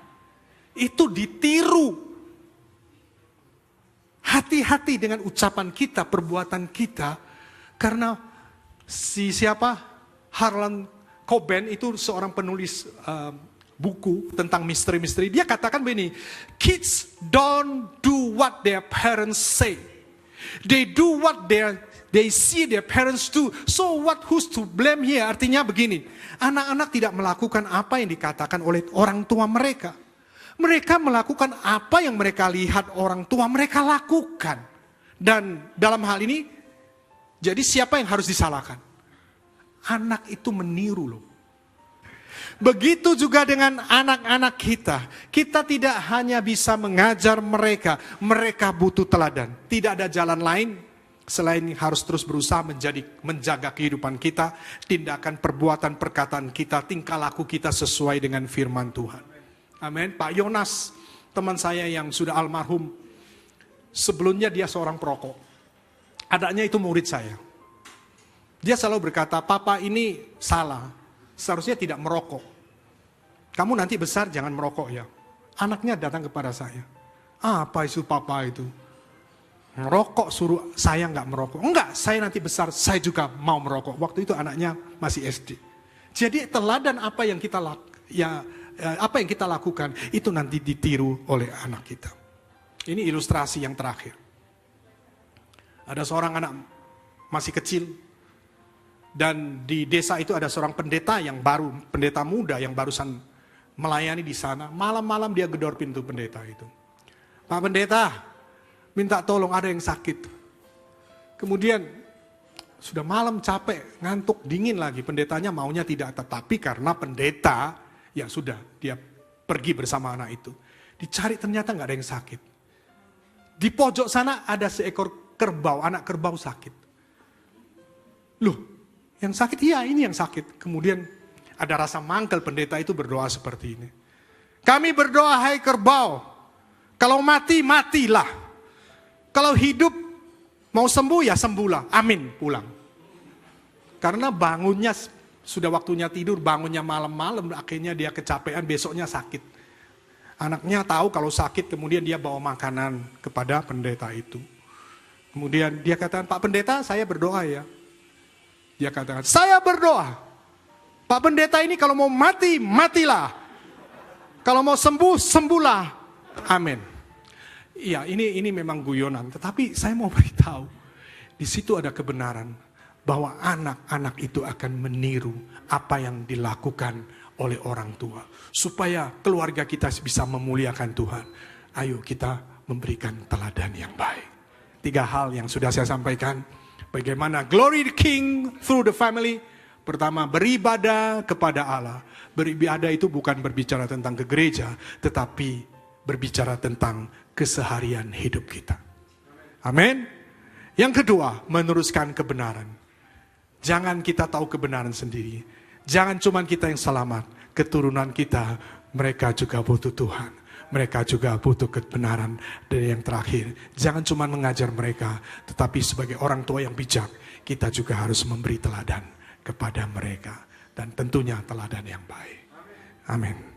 itu ditiru. Hati-hati dengan ucapan kita, perbuatan kita. Karena Harlan Coben itu seorang penulis buku tentang misteri-misteri. Dia katakan begini, kids don't do what their parents say. They do what they see their parents do. So who's to blame here? Artinya begini, anak-anak tidak melakukan apa yang dikatakan oleh orang tua mereka. Mereka melakukan apa yang mereka lihat orang tua mereka lakukan. Dan dalam hal ini, jadi siapa yang harus disalahkan? Anak itu meniru loh. Begitu juga dengan anak-anak kita. Kita tidak hanya bisa mengajar mereka. Mereka butuh teladan. Tidak ada jalan lain selain harus terus berusaha menjaga kehidupan kita. Tindakan, perbuatan, perkataan kita, tingkah laku kita sesuai dengan firman Tuhan. Amin. Pak Yonas, teman saya yang sudah almarhum. Sebelumnya dia seorang perokok. Adanya itu murid saya. Dia selalu berkata, papa ini salah, seharusnya tidak merokok. Kamu nanti besar jangan merokok ya. Anaknya datang kepada saya. Apa itu papa itu? Merokok suruh saya nggak merokok. Enggak, saya nanti besar, saya juga mau merokok. Waktu itu anaknya masih SD. Jadi teladan apa yang kita lakukan, itu nanti ditiru oleh anak kita. Ini ilustrasi yang terakhir. Ada seorang anak masih kecil, dan di desa itu ada seorang pendeta yang baru, pendeta muda yang barusan melayani di sana. Malam-malam dia gedor pintu pendeta itu. Pak pendeta, minta tolong ada yang sakit. Kemudian sudah malam capek, ngantuk, dingin lagi. Pendetanya maunya tidak, tetapi karena pendeta, ya sudah dia pergi bersama anak itu. Dicari ternyata nggak ada yang sakit. Di pojok sana ada seekor kerbau, anak kerbau sakit. Loh, yang sakit, iya ini yang sakit. Kemudian ada rasa mangkel, pendeta itu berdoa seperti ini. Kami berdoa, hai kerbau, kalau mati, matilah. Kalau hidup, mau sembuh ya sembuhlah. Amin, pulang. Karena bangunnya, sudah waktunya tidur, bangunnya malam-malam, akhirnya dia kecapean, besoknya sakit. Anaknya tahu kalau sakit, kemudian dia bawa makanan kepada pendeta itu. Kemudian dia katakan, Pak pendeta saya berdoa ya. Dia katakan, saya berdoa. Pak pendeta ini kalau mau mati, matilah. Kalau mau sembuh, sembuhlah. Amin. Iya, ini memang guyonan. Tetapi saya mau beritahu, di situ ada kebenaran. Bahwa anak-anak itu akan meniru apa yang dilakukan oleh orang tua. Supaya keluarga kita bisa memuliakan Tuhan. Ayo kita memberikan teladan yang baik. 3 hal yang sudah saya sampaikan. Bagaimana glory the King through the family. Pertama, beribadah kepada Allah. Beribadah itu bukan berbicara tentang ke gereja, tetapi berbicara tentang keseharian hidup kita. Amin. Yang kedua, meneruskan kebenaran. Jangan kita tahu kebenaran sendiri. Jangan cuma kita yang selamat. Keturunan kita, mereka juga butuh Tuhan. Mereka juga butuh kebenaran. Dan yang terakhir, jangan cuma mengajar mereka, tetapi sebagai orang tua yang bijak, kita juga harus memberi teladan kepada mereka. Dan tentunya teladan yang baik. Amin.